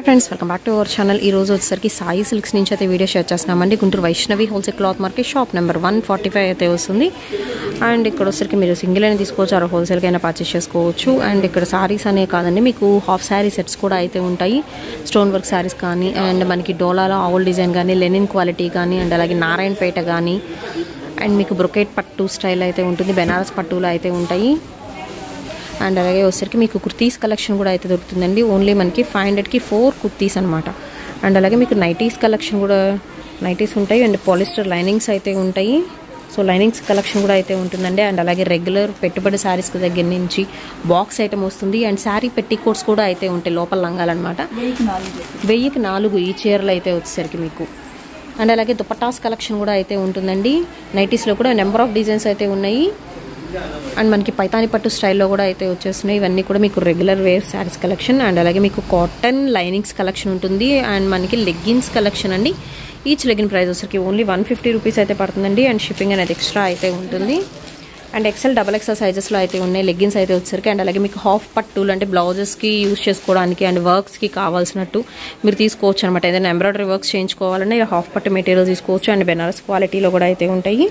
Friends welcome back to our channel. ఈ రోజు వచ్చేసరికి సాయి సిల్క్స్ నుంచి అయితే వీడియో షేర్ చేస్తున్నామండి. Guntur Vaishnavi wholesale cloth market shop number 145 అయితే వస్తుంది. అండ్ ఇక్కడ వచ్చేసరికి మీరు సింగిల్ అయినా తీసుకోవచ్చు, ఆర్ హోల్సేల్గా అయినా పర్చేస్ చేసుకోవచ్చు. అండ్ ఇక్కడ సారీస్ అనే కాదండి, మీకు హాఫ్ శారీ సెట్స్ కూడా అయితే ఉంటాయి. స్టోన్ వర్క్ శారీస్ కానీ, అండ్ మనకి డోలాలో ఆవుల్ డిజైన్ కానీ, లెనిన్ క్వాలిటీ కానీ, అండ్ అలాగే నారాయణపేట కానీ, అండ్ మీకు బ్రొకెట్ పట్టు స్టైల్ అయితే ఉంటుంది, బెనారస్ పట్టులో అయితే ఉంటాయి. అండ్ అలాగే వచ్చేసరికి మీకు కుర్తీస్ కలెక్షన్ కూడా అయితే దొరుకుతుందండి. ఓన్లీ మనకి 500కి 4 కుర్తీస్ అనమాట. అండ్ అలాగే మీకు నైటీస్ కలెక్షన్ కూడా నైటీస్ ఉంటాయి, అండ్ పాలిస్టర్ లైనింగ్స్ అయితే ఉంటాయి. సో లైనింగ్స్ కలెక్షన్ కూడా అయితే ఉంటుందండి. అండ్ అలాగే రెగ్యులర్ పెట్టుబడి శారీస్ దగ్గర నుంచి బాక్స్ ఐటమ్ వస్తుంది. అండ్ శారీ పెట్టి కోట్స్ కూడా అయితే ఉంటాయి, లోపల లంగాలన్నమాట. 1000కి 4 ఈ చీరలు అయితే వచ్చేసరికి మీకు. అండ్ అలాగే దుపట్టాస్ కలెక్షన్ కూడా అయితే ఉంటుందండి. నైటీస్లో కూడా నెంబర్ ఆఫ్ డిజైన్స్ అయితే ఉన్నాయి. అండ్ మనకి పైతాని పట్టు స్టైల్లో కూడా అయితే వచ్చేస్తున్నాయి. ఇవన్నీ కూడా మీకు regular wear saris collection. And అలాగే మీకు కాటన్ లైనింగ్స్ కలెక్షన్ ఉంటుంది. అండ్ మనకి లెగ్గిన్స్ కలెక్షన్ అండి. ఈచ్ లెగిన్ ప్రైస్ వచ్చరికి ఓన్లీ 150 రూపీస్ అయితే పడుతుందండి. అండ్ షిప్పింగ్ అనేది ఎక్స్ట్రా అయితే ఉంటుంది. అండ్ ఎక్సెల్ XXL సైజెస్లో అయితే ఉన్నాయి లెగ్గిన్స్ అయితే వచ్చరికి. అండ్ అలాగే మీకు హాఫ్ పట్టులు అంటే బ్లౌజెస్కి యూజ్ చేసుకోవడానికి అండ్ వర్క్స్కి కావాల్సినట్టు మీరు తీసుకోవచ్చు అనమాట. ఏదైనా ఎంబ్రాయిడరీ వర్క్స్ చేయించుకోవాలన్నా హాఫ్ పట్టు మెటీరియల్ తీసుకోవచ్చు. అండ్ బెనారస్ క్వాలిటీలో కూడా అయితే ఉంటాయి.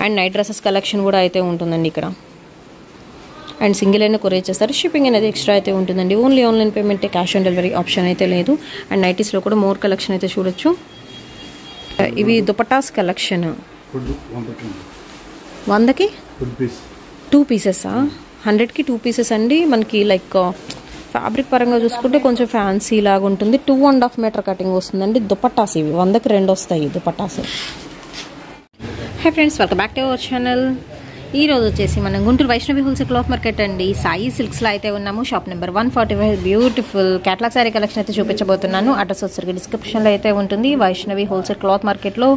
అండ్ నైట్ డ్రెస్సెస్ కలెక్షన్ కూడా అయితే ఉంటుందండి ఇక్కడ. అండ్ సింగిల్ అయినా కొరియర్ చేస్తారు, షిప్పింగ్ అనేది ఎక్స్ట్రా అయితే ఉంటుందండి. Only online payment, cash on delivery option అయితే లేదు. అండ్ నైటీస్లో కూడా మోర్ కలెక్షన్ అయితే చూడొచ్చు. ఇవి దుపట్టాస్ కలెక్షన్ 100కి 2 పీసెసా, 100కి 2 పీసెస్ అండి. మనకి లైక్ ఫ్యాబ్రిక్ పరంగా చూసుకుంటే కొంచెం ఫ్యాన్సీ లాగా ఉంటుంది. 2.5 మీటర్ కటింగ్ వస్తుందండి. దుపట్టాస్ ఇవి 100కి 2 వస్తాయి dupattas. Hi friends, welcome back to our channel. ఈ రోజు వచ్చేసి మనం Guntur Vaishnavi wholesale cloth market అండి, సాయి సిల్క్స్లో అయితే ఉన్నాము. Shop number 145 beautiful catalogue sorry collection అయితే చూపించబోతున్నాను. అడ్రస్ వచ్చరికి డిస్క్రిప్షన్లో అయితే ఉంటుంది. వైష్ణవి హోల్సేల్ క్లాత్ మార్కెట్లో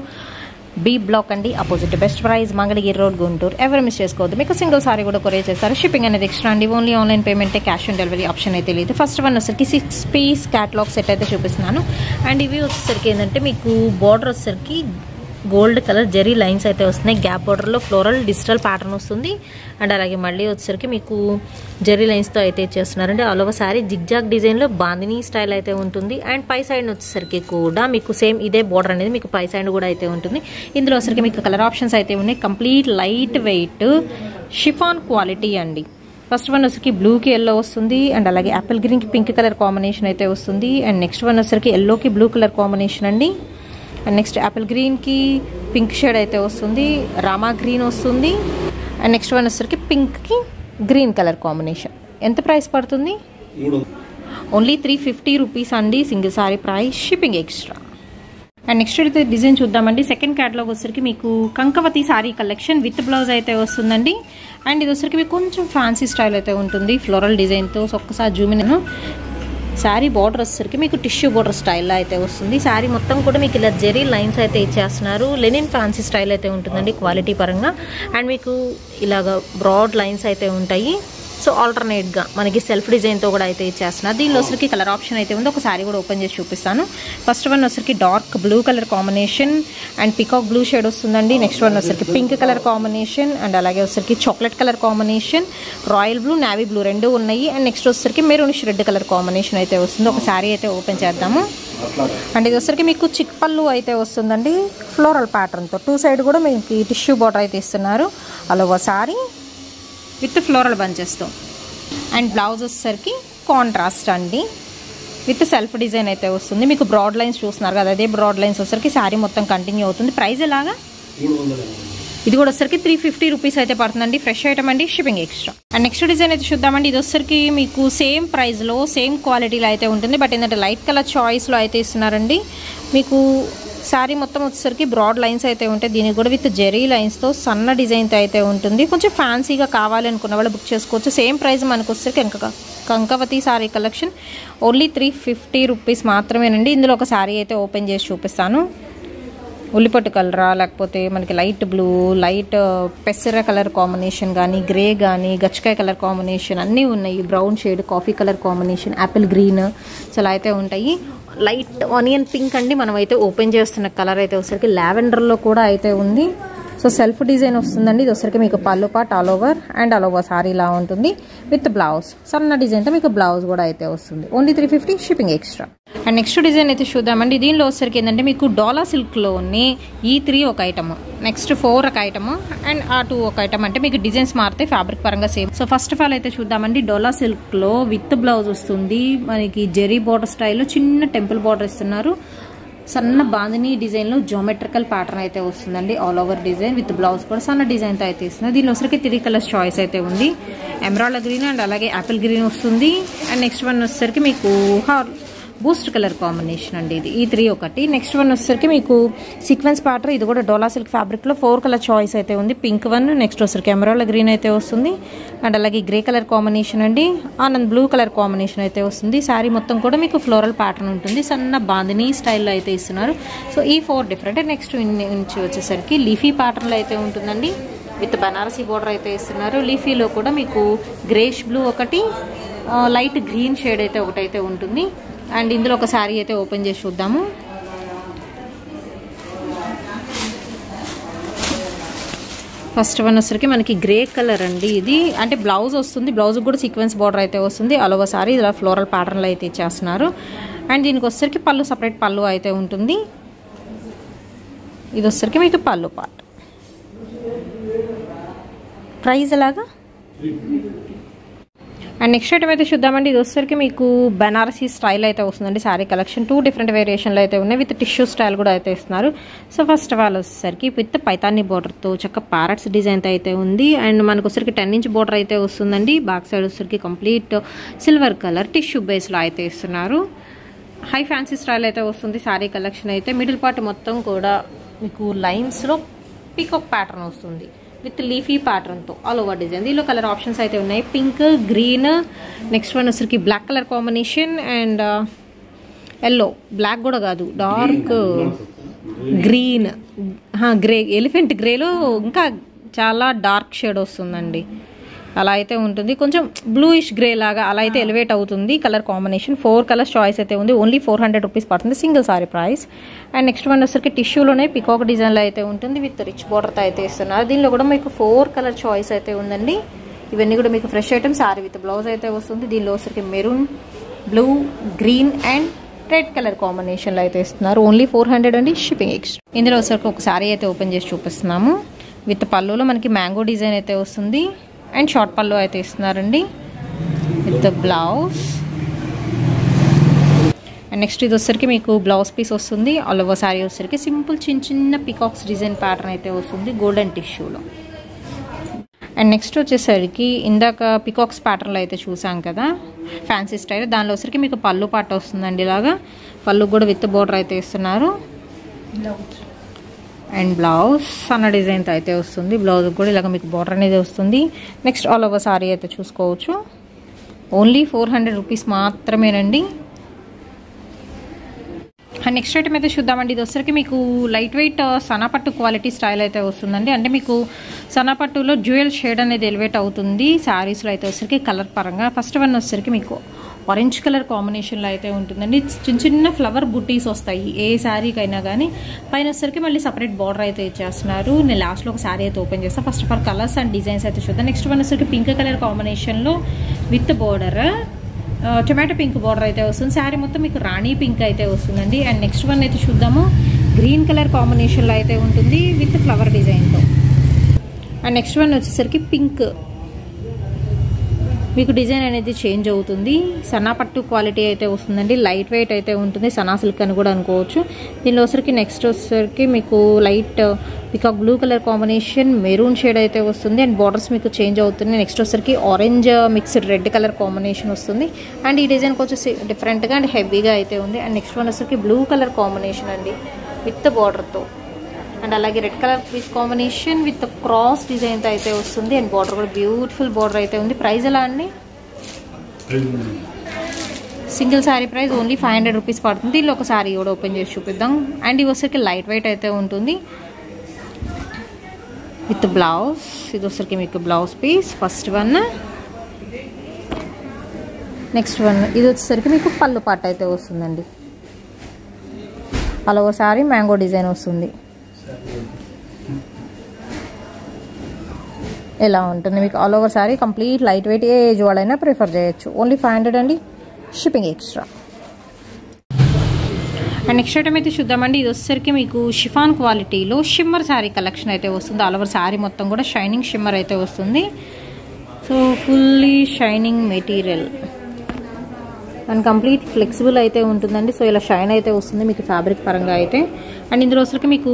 B బ్లాక్ అండి, opposite best price, Mangalagiri road, Guntur. ఎవరు మిస్ చేసుకోవద్దు. మీకు సింగిల్ సారీ కూడా కొరియర్ చేస్తారు, షిప్పింగ్ అనేది ఎక్స్ట్రా అండి. Only online payment, cash on delivery option అయితే లేదు. ఫస్ట్ వన్ వచ్చేసరికి 6 పీస్ క్యాటలాగ్ సెట్ అయితే చూపిస్తున్నాను. అండ్ ఇవి వచ్చేసరికి ఏంటంటే మీకు బార్డర్ వచ్చేసరికి గోల్డ్ కలర్ జెరీ లైన్స్ అయితే వస్తున్నాయి. గ్యాప్ బార్డర్లో ఫ్లోరల్ డిజిటల్ ప్యాటర్న్ వస్తుంది. అండ్ అలాగే మళ్ళీ వచ్చేసరికి మీకు జెరీ లైన్స్తో అయితే ఇచ్చేస్తున్నారండి. ఆల్ ఓవర్ శారీ జిగ్జాగ్ డిజైన్లో బాందినీ స్టైల్ అయితే ఉంటుంది. అండ్ పై సైడ్ వచ్చేసరికి కూడా మీకు సేమ్ ఇదే బార్డర్ అనేది మీకు పై సైడ్ కూడా అయితే ఉంటుంది. ఇందులో వచ్చేసరికి మీకు కలర్ ఆప్షన్స్ అయితే ఉన్నాయి. Complete light wait chiffon quality అండి. ఫస్ట్ వన్ వచ్చరికి బ్లూకి ఎల్లో వస్తుంది. అండ్ అలాగే యాపిల్ గ్రీన్కి పింక్ కలర్ కాంబినేషన్ అయితే వస్తుంది. అండ్ నెక్స్ట్ వన్ వచ్చరికి ఎల్లోకి బ్లూ కలర్ కాంబినేషన్ అండి. అండ్ నెక్స్ట్ యాపిల్ గ్రీన్కి పింక్ షేడ్ అయితే వస్తుంది, రామా గ్రీన్ వస్తుంది. అండ్ నెక్స్ట్ వన్ వచ్చరికి పింక్కి గ్రీన్ కలర్ కాంబినేషన్. ఎంత ప్రైస్ పడుతుంది? ఓన్లీ 350 రూపీస్ అండి single sorry price, shipping extra. And next అయితే డిజైన్ చూద్దామండి. సెకండ్ క్యాటలాగ్ వచ్చరికి మీకు కంకవతి సారీ కలెక్షన్ విత్ బ్లౌజ్ అయితే వస్తుందండి. అండ్ ఇది వచ్చరికి మీకు కొంచెం ఫ్యాన్సీ స్టైల్ అయితే ఉంటుంది, ఫ్లోరల్ డిజైన్తో. ఒక్కసారి జూమిన్ శారీ బార్డర్ వచ్చేసరికి మీకు టిష్యూ బార్డర్ స్టైల్లో అయితే వస్తుంది. శారీ మొత్తం కూడా మీకు ఇలా జెరీ లైన్స్ అయితే ఇచ్చేస్తున్నారు. లెనిన్ ఫ్యాన్సీ స్టైల్ అయితే ఉంటుందండి క్వాలిటీ పరంగా. అండ్ మీకు ఇలాగ బ్రాడ్ లైన్స్ అయితే ఉంటాయి. సో ఆల్టర్నేట్గా మనకి సెల్ఫ్ డిజైన్తో కూడా అయితే ఇచ్చేస్తున్నారు. దీనిలో వచ్చరికి కలర్ ఆప్షన్ అయితే ఉంది. ఒక శారీ కూడా ఓపెన్ చేసి చూపిస్తాను. ఫస్ట్ వన్ వచ్చరికి dark blue colour combination and peacock blue shade వస్తుందండి. నెక్స్ట్ వన్ వచ్చరికి పింక్ కలర్ కాంబినేషన్ అండ్ అలాగే వచ్చరికి chocolate colour combination, royal blue, navy blue రెండు ఉన్నాయి. అండ్ నెక్స్ట్ వచ్చరికి మెరూనిష్ రెడ్ కలర్ కాంబినేషన్ అయితే వస్తుంది. ఒక శారీ అయితే ఓపెన్ చేద్దాము. అండ్ ఇది వచ్చరికి మీకు చిక్ పళ్ళు అయితే వస్తుందండి, ఫ్లోరల్ ప్యాటర్న్తో. 2 సైడ్ కూడా మీకు టిష్యూ బార్డర్ అయితే ఇస్తున్నారు. అలా ఒక శారీ విత్ ఫ్లోరల్ బంచెస్తో. అండ్ బ్లౌజ్ వచ్చేసరికి కాంట్రాస్ట్ అండి, విత్ సెల్ఫ్ డిజైన్ అయితే వస్తుంది. మీకు బ్రాడ్ లైన్స్ చూస్తున్నారు కదా, అదే బ్రాడ్ లైన్స్ వచ్చేసరికి శారీ మొత్తం కంటిన్యూ అవుతుంది. ప్రైస్ ఎలాగా? ఇది కూడా వచ్చరికి 350 రూపీస్ అయితే పడుతుందండి. ఫ్రెష్ ఐటమ్ అండి, shipping extra. And next design అయితే చూద్దామండి. ఇది వచ్చరికి మీకు సేమ్ ప్రైస్లో సేమ్ క్వాలిటీలో అయితే ఉంటుంది. బట్ ఏంటంటే లైట్ కలర్ చాయిస్లో అయితే ఇస్తున్నారండి. మీకు శారీ మొత్తం వచ్చేసరికి బ్రాడ్ లైన్స్ అయితే ఉంటాయి. దీనికి కూడా విత్ జెరీ లైన్స్తో సన్న డిజైన్తో అయితే ఉంటుంది. కొంచెం ఫ్యాన్సీగా కావాలి అనుకున్న వాళ్ళు బుక్ చేసుకోవచ్చు. సేమ్ ప్రైస్ మనకు వచ్చేసరికి కంకవతి శారీ కలెక్షన్ ఓన్లీ 350 రూపీస్ మాత్రమేనండి. ఇందులో ఒక శారీ అయితే ఓపెన్ చేసి చూపిస్తాను. ఉల్లిపట్టు కలరా, లేకపోతే మనకి లైట్ బ్లూ, లైట్ పెసర కలర్ కాంబినేషన్ కానీ, గ్రే కానీ, గచ్చకాయ కలర్ కాంబినేషన్ అన్నీ ఉన్నాయి. Brown shade, coffee colour combination, Apple green, so అలా అయితే ఉంటాయి. లైట్ ఆనియన్ పింక్ అండి. మనం అయితే ఓపెన్ చేస్తున్న కలర్ అయితే వచ్చేసరికి లావెండర్లో కూడా అయితే ఉంది. సో సెల్ఫ్ డిజైన్ వస్తుందండి. ఇది వచ్చరికి మీకు పళ్ళు part all over and all over sorry ఇలా ఉంటుంది విత్ బ్లౌజ్. సన్న డిజైన్తో మీకు బ్లౌజ్ కూడా అయితే వస్తుంది. Only 350 shipping extra. And next design అయితే చూద్దామండి. దీనిలో వచ్చరికి ఏంటంటే మీకు డోలా సిల్క్లోని ఈ 3 ఒక ఐటమ్, నెక్స్ట్ 4 ఒక ఐటమ్ అండ్ ఆ 2 ఒక ఐటమ్. అంటే మీకు డిజైన్స్ మారితే ఫ్యాబ్రిక్ పరంగా same. So first of all అయితే చూద్దామండి. డోలా సిల్క్లో విత్ బ్లౌజ్ వస్తుంది మనకి. జెరీ బార్డర్ స్టైల్లో చిన్న టెంపుల్ బార్డర్ ఇస్తున్నారు. సన్న బాందిని డిజైన్లో జోమెట్రికల్ ప్యాటర్న్ అయితే వస్తుందండి. All over design with blouse కూడా సన్న డిజైన్తో అయితే ఇస్తుంది. దీనిలో వచ్చరికి 3 కలర్స్ చాయిస్ అయితే ఉంది. ఎమరాల్డ్ గ్రీన్ అండ్ అలాగే యాపిల్ గ్రీన్ వస్తుంది. అండ్ నెక్స్ట్ వన్ వచ్చేసరికి మీకు బూస్ట్ కలర్ కాంబినేషన్ అండి. ఇది ఈ 3 ఒకటి. నెక్స్ట్ వన్ వచ్చేసరికి మీకు సీక్వెన్స్ ప్యాటర్న్. ఇది కూడా డోలా సిల్క్ ఫ్యాబ్రిక్లో 4 కలర్ చాయిస్ అయితే ఉంది. పింక్ వన్, నెక్స్ట్ వచ్చేసరికి ఎమరాల్డ్ గ్రీన్ అయితే వస్తుంది అండ్ అలాగే గ్రే కలర్ కాంబినేషన్ అండి. ఆనంద్ బ్లూ కలర్ కాంబినేషన్ అయితే వస్తుంది. శారీ మొత్తం కూడా మీకు ఫ్లోరల్ ప్యాటర్న్ ఉంటుంది. సన్న బాందిని స్టైల్లో అయితే ఇస్తున్నారు. సో ఈ 4 డిఫరెంట్. నెక్స్ట్ నుంచి వచ్చేసరికి లీఫీ ప్యాటర్న్లో అయితే ఉంటుందండి. విత్ బనారసీ బోర్డర్ అయితే ఇస్తున్నారు. లీఫీలో కూడా మీకు గ్రేష్ బ్లూ ఒకటి, లైట్ గ్రీన్ షేడ్ అయితే ఒకటైతే ఉంటుంది. అండ్ ఇందులో ఒక శారీ అయితే ఓపెన్ చేసి చూద్దాము. ఫస్ట్ వన్ వచ్చరికి మనకి గ్రే కలర్ అండి. ఇది అంటే బ్లౌజ్ వస్తుంది. బ్లౌజ్ కూడా సీక్వెన్స్ బార్డర్ అయితే వస్తుంది. అలవ సారీ ఇలా ఫ్లోరల్ ప్యాటర్న్లో అయితే ఇచ్చేస్తున్నారు. అండ్ దీనికి వచ్చరికి పళ్ళు సపరేట్ పళ్ళు అయితే ఉంటుంది. ఇది వచ్చరికి మీకు పళ్ళు పార్ట్. ప్రైస్ ఎలాగా? అండ్ నెక్స్ట్ ఐటమ్ అయితే చూద్దామండి. ఇది వచ్చరికి మీకు బనారసీ స్టైల్ అయితే వస్తుందండి. శారీ కలెక్షన్ 2 డిఫరెంట్ వేరియేషన్లు అయితే ఉన్నాయి. విత్ టిష్యూ స్టైల్ కూడా అయితే ఇస్తున్నారు. సో ఫస్ట్ ఆఫ్ ఆల్ వచ్చేసరికి విత్ పైతానీ బోర్డర్తో చక్క ప్యారెట్స్ డిజైన్ అయితే ఉంది. అండ్ మనకు వచ్చరికి 10 ఇంచ్ బోర్డర్ అయితే వస్తుందండి. బ్యాక్ సైడ్ వచ్చరికి కంప్లీట్ సిల్వర్ కలర్ టిష్యూ బేస్లో అయితే ఇస్తున్నారు. హై ఫ్యాన్సీ స్టైల్ అయితే వస్తుంది శారీ కలెక్షన్ అయితే. మిడిల్ పార్ట్ మొత్తం కూడా మీకు లైన్స్లో పీకాక్ ప్యాటర్న్ వస్తుంది విత్ లీఫీ ప్యాటర్న్తో ఆల్ ఓవర్ డిజైన్. దీనిలో కలర్ ఆప్షన్స్ అయితే ఉన్నాయి. పింక్, గ్రీన్, నెక్స్ట్ వన్ వచ్చరికి black colour combination and yellow, black కూడా కాదు డార్క్ గ్రీన్, గ్రే, ఎలిఫెంట్ గ్రేలో ఇంకా చాలా డార్క్ షేడ్ వస్తుందండి. అలా అయితే ఉంటుంది. కొంచెం బ్లూయిష్ గ్రే లాగా అలా అయితే ఎలివేట్ అవుతుంది కలర్ కాంబినేషన్. 4 కలర్స్ చాయిస్ అయితే ఉంది. ఓన్లీ 400 రూపీస్ పడుతుంది single sorry price. And next one వచ్చరికి టిష్యూలోనే పికాక్ డిజైన్లో అయితే ఉంటుంది విత్ రిచ్ బార్డర్తో అయితే ఇస్తున్నారు. దీనిలో కూడా మీకు 4 కలర్ చాయిస్ అయితే ఉందండి. ఇవన్నీ కూడా మీకు fresh item. Sorry with blouse అయితే వస్తుంది. దీనిలో వచ్చరికి maroon, blue, green and red colour కాంబినేషన్లో అయితే ఇస్తున్నారు. ఓన్లీ 400 అండి షిప్పింగ్ ఎక్స్ట్రా. ఇందులో వచ్చరికి ఒక సారీ అయితే ఓపెన్ చేసి చూపిస్తున్నాము. విత్ పళ్ళులో మనకి మ్యాంగో డిజైన్ అయితే వస్తుంది అండ్ షార్ట్ పళ్ళు అయితే ఇస్తున్నారండి విత్ బ్లౌజ్. అండ్ నెక్స్ట్ ఇది వచ్చరికి మీకు బ్లౌజ్ పీస్ వస్తుంది. ఆల్ ఓవర్ శారీ వచ్చరికి సింపుల్ చిన్న చిన్న పికాక్స్ డిజైన్ ప్యాటర్న్ అయితే వస్తుంది గోల్డెన్ టిష్యూలో. అండ్ నెక్స్ట్ వచ్చేసరికి ఇందాక పికాక్స్ ప్యాటర్న్లో అయితే చూసాం కదా ఫ్యాన్సీ స్టైల్. దానిలో వచ్చరికి మీకు పళ్ళు పాట వస్తుందండి. ఇలాగా పళ్ళు కూడా విత్ బోర్డర్ అయితే ఇస్తున్నారు అండ్ బ్లౌజ్ సన్న డిజైన్తో అయితే వస్తుంది. బ్లౌజ్ కూడా ఇలాగ మీకు బార్డర్ అనేది వస్తుంది. నెక్స్ట్ ఆల్ ఓవర్ సారీ అయితే చూసుకోవచ్చు. ఓన్లీ 400 రూపీస్ మాత్రమేనండి. అండ్ నెక్స్ట్ ఐటమ్ అయితే చూద్దామండి. ఇది వచ్చరికి మీకు లైట్ వెయిట్ సన్నపట్టు క్వాలిటీ స్టైల్ అయితే వస్తుందండి. అంటే మీకు సన్నపట్టులో జ్యువెల్ షేడ్ అనేది ఎలివేట్ అవుతుంది శారీస్లో అయితే వచ్చరికి కలర్ పరంగా. ఫస్ట్ వన్ వచ్చరికి మీకు ఆరెంజ్ కలర్ కాంబినేషన్లో అయితే ఉంటుందండి. చిన్న చిన్న ఫ్లవర్ బుట్టీస్ వస్తాయి ఏ శారీకైనా కానీ. పైన వచ్చరికి మళ్ళీ సపరేట్ బార్డర్ అయితే ఇచ్చేస్తున్నారు. నేను లాస్ట్లో ఒక శారీ అయితే ఓపెన్ చేస్తాను. First of all colours and designs అయితే చూద్దాం. నెక్స్ట్ వన్ వచ్చరికి పింక్ కలర్ కాంబినేషన్లో with border tomato pink border అయితే వస్తుంది. శారీ మొత్తం మీకు రాణి పింక్ అయితే వస్తుందండి. అండ్ నెక్స్ట్ వన్ అయితే చూద్దాము. గ్రీన్ కలర్ కాంబినేషన్లో అయితే ఉంటుంది విత్ ఫ్లవర్ డిజైన్తో. అండ్ నెక్స్ట్ వన్ వచ్చేసరికి పింక్ మీకు డిజైన్ అనేది చేంజ్ అవుతుంది. సన్నపట్టు క్వాలిటీ అయితే వస్తుందండి. లైట్ వెయిట్ అయితే ఉంటుంది. సనా సిల్క్ అని కూడా అనుకోవచ్చు. దీనిలో వచ్చరికి నెక్స్ట్ వచ్చేసరికి మీకు light peacock blue colour combination maroon shade అయితే వస్తుంది అండ్ బార్డర్స్ మీకు చేంజ్ అవుతుంది. నెక్స్ట్ వచ్చరికి orange mixed red colour combination వస్తుంది. అండ్ ఈ డిజైన్ కొంచెం డిఫరెంట్గా అండ్ హెవీగా అయితే ఉంది. అండ్ నెక్స్ట్ వన్ వచ్చరికి బ్లూ కలర్ కాంబినేషన్ అండి విత్ బార్డర్తో. అండ్ అలాగే red colour piece combination with cross డిజైన్తో అయితే వస్తుంది. అండ్ బార్డర్ కూడా బ్యూటిఫుల్ బార్డర్ అయితే ఉంది. ప్రైస్ ఎలా అండి? Single sari price only 500 rupees పడుతుంది. దీనిలో ఒక శారీ కూడా ఓపెన్ చేసి చూపిద్దాం. అండ్ ఇవి వచ్చరికి లైట్ వెయిట్ అయితే ఉంటుంది విత్ బ్లౌజ్. ఇది వచ్చరికి మీకు blouse piece first one. Next one ఇది వచ్చేసరికి మీకు పళ్ళు పాట అయితే వస్తుందండి. అలా ఓ శారీ మ్యాంగో డిజైన్ వస్తుంది. ఇలా ఉంటుంది మీకు all over sari complete light weight, ఏ ఏజ్ వాళ్ళైనా ప్రిఫర్ చేయొచ్చు. ఓన్లీ 500 అండి, shipping extra. And next item అయితే చూద్దామండి. ఇది వచ్చేసరికి మీకు షిఫాన్ క్వాలిటీలో షిమ్మర్ శారీ కలెక్షన్ అయితే వస్తుంది. ఆల్ ఓవర్ శారీ మొత్తం కూడా షైనింగ్ షిమ్మర్ అయితే వస్తుంది. So fully shining material and complete flexible అయితే ఉంటుందండి. సో ఇలా షైన్ అయితే వస్తుంది మీకు ఫ్యాబ్రిక్ పరంగా అయితే. అండ్ ఇందులో వచ్చరికి మీకు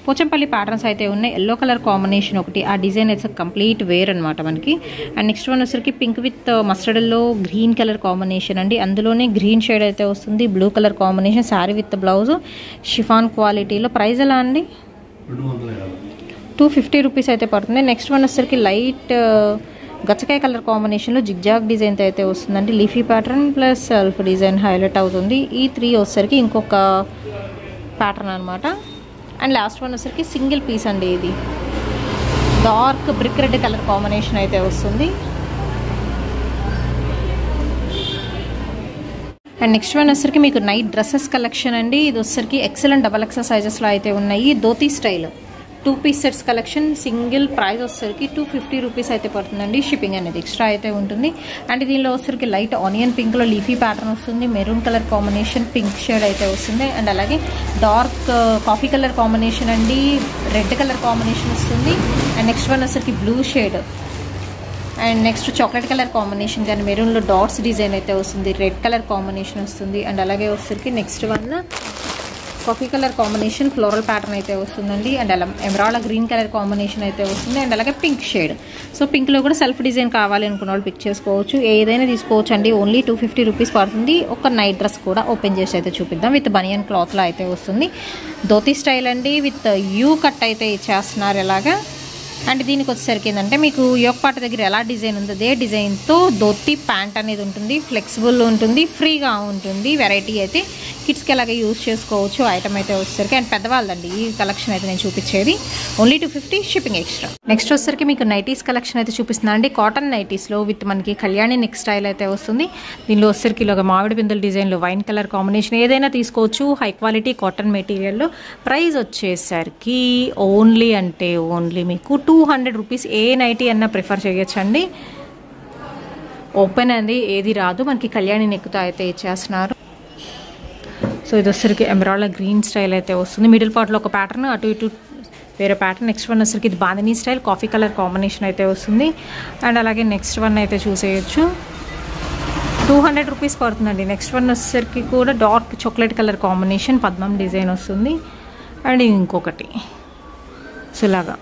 పోచంపల్లి ప్యాటర్న్స్ అయితే ఉన్నాయి. ఎల్లో కలర్ కాంబినేషన్ ఒకటి, ఆ డిజైన్ అయితే కంప్లీట్ వేర్ అనమాట మనకి. అండ్ నెక్స్ట్ వన్ వచ్చరికి పింక్ విత్ మస్టర్డ్లో గ్రీన్ కలర్ కాంబినేషన్ అండి. అందులోనే గ్రీన్ షేడ్ అయితే వస్తుంది, blue colour combination, sari with blouse, chiffon క్వాలిటీలో. ప్రైస్ ఎలా అండి? 250 రూపీస్ అయితే పడుతుంది. నెక్స్ట్ వన్ వచ్చరికి లైట్ గచ్చకాయ కలర్ కాంబినేషన్లో జిగ్జాగ్ డిజైన్ అయితే వస్తుందండి. Leafy pattern plus self design highlight అవుతుంది. ఈ 3 వచ్చరికి ఇంకొక ప్యాటర్న్ అనమాట. అండ్ లాస్ట్ వన్ వచ్చరికి సింగిల్ పీస్ అండి. ఇది dark brick red colour combination అయితే వస్తుంది. అండ్ నెక్స్ట్ వన్ వచ్చరికి మీకు నైట్ డ్రెస్సెస్ కలెక్షన్ అండి. ఇది వచ్చరికి ఎక్సలెంట్ డబల్ ఎక్సెల్ సైజెస్లో అయితే ఉన్నాయి. Dhoti style 2 piece sets collection. Single price వచ్చరికి 250 రూపీస్ అయితే పడుతుందండి. షిప్పింగ్ అనేది ఎక్స్ట్రా అయితే ఉంటుంది. అండ్ దీనిలో వచ్చరికి లైట్ ఆనియన్ పింక్లో లీఫీ ప్యాటర్న్ వస్తుంది, maroon colour combination, pink shade అయితే వస్తుంది. అండ్ అలాగే డార్క్ కాఫీ కలర్ కాంబినేషన్ అండి, రెడ్ కలర్ కాంబినేషన్ వస్తుంది. అండ్ నెక్స్ట్ వన్ వచ్చరికి blue shade, and next chocolate colour combination కానీ మెరూన్లో డాట్స్ డిజైన్ అయితే వస్తుంది, రెడ్ కలర్ కాంబినేషన్ వస్తుంది. అండ్ అలాగే వచ్చరికి next one coffee colour combination floral pattern అయితే వస్తుందండి. అండ్ అలా ఎమరాల్డ్ గ్రీన్ కలర్ కాంబినేషన్ అయితే వస్తుంది. అండ్ అలాగే పింక్ షేడ్. సో పింక్లో కూడా సెల్ఫ్ డిజైన్ కావాలి అనుకున్న వాళ్ళు పిక్ చేసుకోవచ్చు, ఏదైనా తీసుకోవచ్చు అండి. ఓన్లీ 250 రూపీస్ పడుతుంది. ఒక నైట్ డ్రెస్ కూడా ఓపెన్ చేసి అయితే చూపిద్దాం. విత్ బనియన్ క్లాత్లో అయితే వస్తుంది. ధోతీ స్టైల్ అండి, విత్ యూ కట్ అయితే ఇచ్చేస్తున్నారు ఎలాగా. అండ్ దీనికి వచ్చేసరికి ఏంటంటే మీకు యోక్ పార్ట్ దగ్గర ఎలా డిజైన్ ఉందో అదే డిజైన్తో ధోతీ ప్యాంట్ అనేది ఉంటుంది. ఫ్లెక్సిబుల్ ఉంటుంది, ఫ్రీగా ఉంటుంది. వెరైటీ అయితే కిడ్స్కి అలాగే యూజ్ చేసుకోవచ్చు ఐటమ్ అయితే వచ్చేసరికి. అండ్ పెద్దవాళ్ళండి ఈ కలెక్షన్ అయితే నేను చూపించేది. Only 250, shipping extra. నెక్స్ట్ వచ్చేసరికి మీకు నైటీస్ కలెక్షన్ అయితే చూపిస్తున్నాను అండి. కాటన్ నైటీస్లో విత్ మనకి కళ్యాణి నెక్ స్టైల్ అయితే వస్తుంది. దీనిలో వచ్చేసరికి ఇలాగ మామిడి బిందుల డిజైన్లో వైన్ కలర్ కాంబినేషన్, ఏదైనా తీసుకోవచ్చు. హై క్వాలిటీ కాటన్ మెటీరియల్లో. ప్రైస్ వచ్చేసరికి ఓన్లీ అంటే ఓన్లీ మీకు 200 రూపీస్. ఏ నైటీ అన్నా ప్రిఫర్ చేయొచ్చండి. ఓపెన్ అండి, ఏది రాదు మనకి. కళ్యాణి నెక్తో అయితే ఇచ్చేస్తున్నారు. సో ఇది వచ్చరికి ఎమరాల్డ్ గ్రీన్ స్టైల్ అయితే వస్తుంది. మిడిల్ పార్ట్లో ఒక ప్యాటర్న్, అటు ఇటు వేరే ప్యాటర్న్. నెక్స్ట్ వన్ వచ్చరికి ఇది bandhani style coffee colour combination అయితే వస్తుంది. అండ్ అలాగే నెక్స్ట్ వన్ అయితే చూసేయచ్చు. 200 రూపీస్ పడుతుందండి. నెక్స్ట్ వన్ వచ్చరికి కూడా డార్క్ చాక్లెట్ కలర్ కాంబినేషన్, పద్మం డిజైన్ వస్తుంది. అండ్ ఇంకొకటి సో ఇలాగా